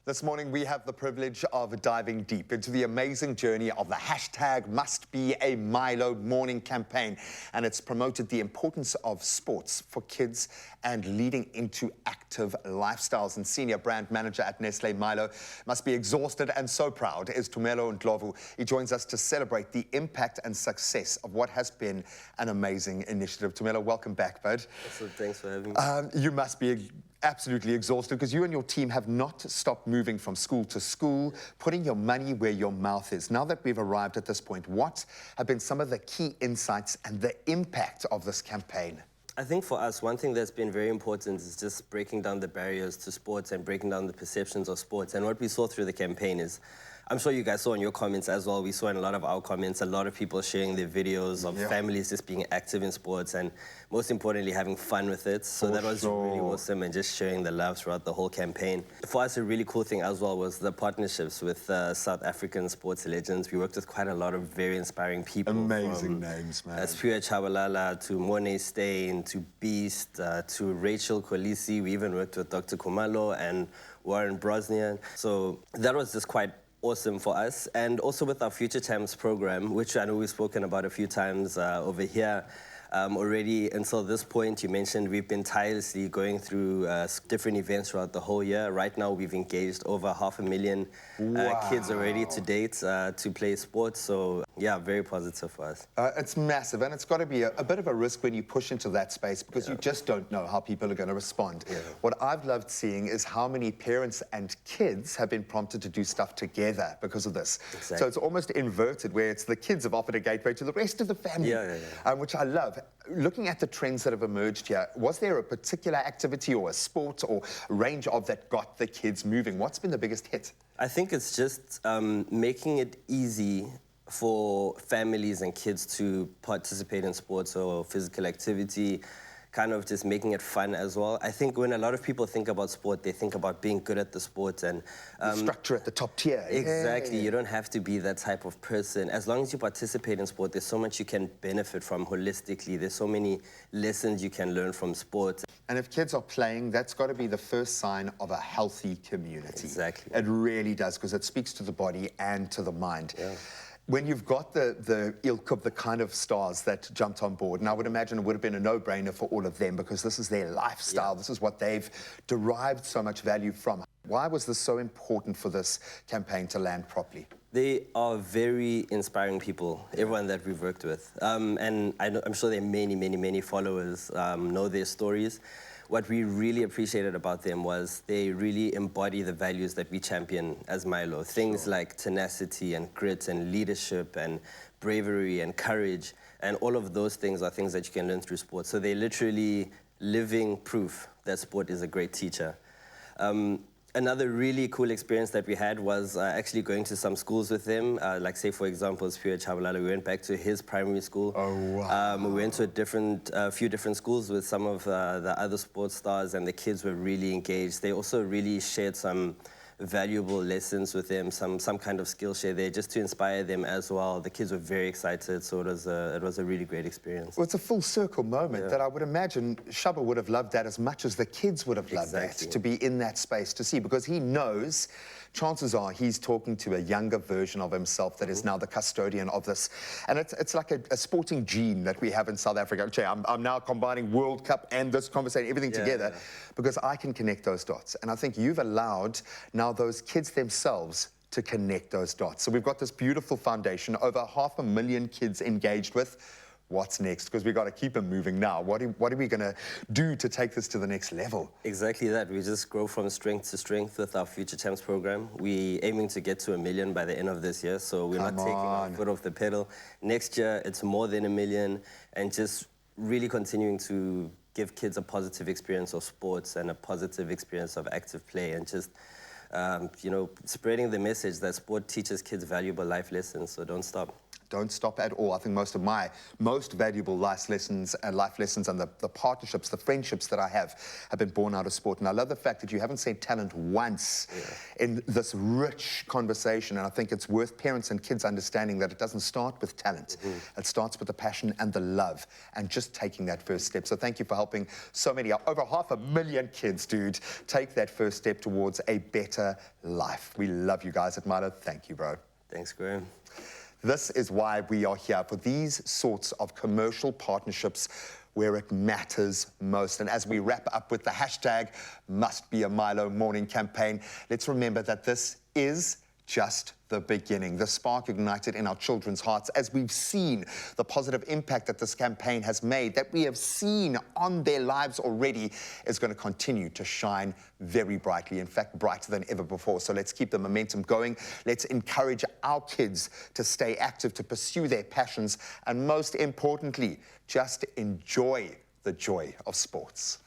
This morning, we have the privilege of diving deep into the amazing journey of the #MustBeAMILO morning campaign. And it's promoted the importance of sports for kids and leading into active lifestyles. And Senior Brand Manager at Nestlé MILO must be exhausted and so proud is Tumelo Ndlovu. He joins us to celebrate the impact and success of what has been an amazing initiative. Tumelo, welcome back, bud. So thanks for having me. You must be absolutely exhausted because you and your team have not stopped moving from school to school, putting your money where your mouth is. Now that we've arrived at this point, what have been some of the key insights and the impact of this campaign? I think for us, one thing that's been very important is just breaking down the barriers to sports and breaking down the perceptions of sports. And what we saw through the campaign is, I'm sure you guys saw in your comments as well, we saw in a lot of our comments, a lot of people sharing their videos of families just being active in sports and most importantly, having fun with it. So that was really awesome and just sharing the love throughout the whole campaign. For us, a really cool thing as well was the partnerships with South African sports legends. We worked with quite a lot of very inspiring people. Amazing names, man. Spirit Chabalala to Mornay Stain to Beast to Rachel Kolisi. We even worked with Dr. Kumalo and Warren Brosnian. So that was just quite awesome for us. And also with our Future Champs program, which I know we've spoken about a few times over here already. Until this point, you mentioned we've been tirelessly going through different events throughout the whole year. Right now, we've engaged over 500,000 kids already to date to play sports. So yeah, very positive for us. It's massive, and it's got to be a bit of a risk when you push into that space because you just don't know how people are going to respond. What I've loved seeing is how many parents and kids have been prompted to do stuff together because of this. So it's almost inverted, where it's the kids have offered a gateway to the rest of the family, which I love. Looking at the trends that have emerged here, was there a particular activity or a sport or range of that got the kids moving? What's been the biggest hit? I think it's just making it easy for families and kids to participate in sports or physical activity, kind of just making it fun as well. I think when a lot of people think about sport, they think about being good at the sport and the structure at the top tier. Exactly. You don't have to be that type of person. As long as you participate in sport, there's so much you can benefit from holistically. There's so many lessons you can learn from sport. And if kids are playing, that's got to be the first sign of a healthy community. Exactly. It really does, because it speaks to the body and to the mind. When you've got the ilk of the kind of stars that jumped on board, and I would imagine it would have been a no-brainer for all of them because this is their lifestyle, this is what they've derived so much value from. Why was this so important for this campaign to land properly? They are very inspiring people, everyone that we've worked with. And I'm sure there are many followers know their stories. What we really appreciated about them was they really embody the values that we champion as MILO. Things like tenacity and grit and leadership and bravery and courage. And all of those things are things that you can learn through sport. So they're literally living proof that sport is a great teacher. Another really cool experience that we had was actually going to some schools with them. Like, say, for example, Spirit Chabalala, we went back to his primary school. We went to a few different schools with some of the other sports stars, and the kids were really engaged. They also really shared some valuable lessons with them, some kind of skill share there, just to inspire them as well. The kids were very excited, so it was a really great experience. Well, it's a full circle moment that I would imagine Shaba would have loved that as much as the kids would have loved that, to be in that space to see, because he knows, chances are he's talking to a younger version of himself that is now the custodian of this. And it's like a sporting gene that we have in South Africa. I'm now combining World Cup and this conversation, everything together, because I can connect those dots. And I think you've allowed now those kids themselves to connect those dots. So we've got this beautiful foundation, over 500,000 kids engaged with. What's next? Because we've got to keep them moving now. What are we going to do to take this to the next level? Exactly that. We just grow from strength to strength with our Future Champs program. We're aiming to get to 1 million by the end of this year, so we're not taking our foot off the pedal. Next year, it's more than 1 million, and just really continuing to give kids a positive experience of sports and a positive experience of active play, and just you know, spreading the message that sport teaches kids valuable life lessons, so don't stop. Don't stop at all. I think most of my most valuable life lessons and the partnerships, the friendships that I have been born out of sport. And I love the fact that you haven't said talent once in this rich conversation. And I think it's worth parents and kids understanding that it doesn't start with talent. It starts with the passion and the love and just taking that first step. So thank you for helping so many, over 500,000 kids, dude, take that first step towards a better life. We love you guys at MILO. Thank you, bro. Thanks, Graham. This is why we are here, for these sorts of commercial partnerships where it matters most. And as we wrap up with the hashtag Must Be a MILO Morning campaign, let's remember that this is just the beginning. The spark ignited in our children's hearts as we've seen the positive impact that this campaign has made, that we have seen on their lives already, is going to continue to shine very brightly, in fact, brighter than ever before. So let's keep the momentum going. Let's encourage our kids to stay active, to pursue their passions, and most importantly, just enjoy the joy of sports.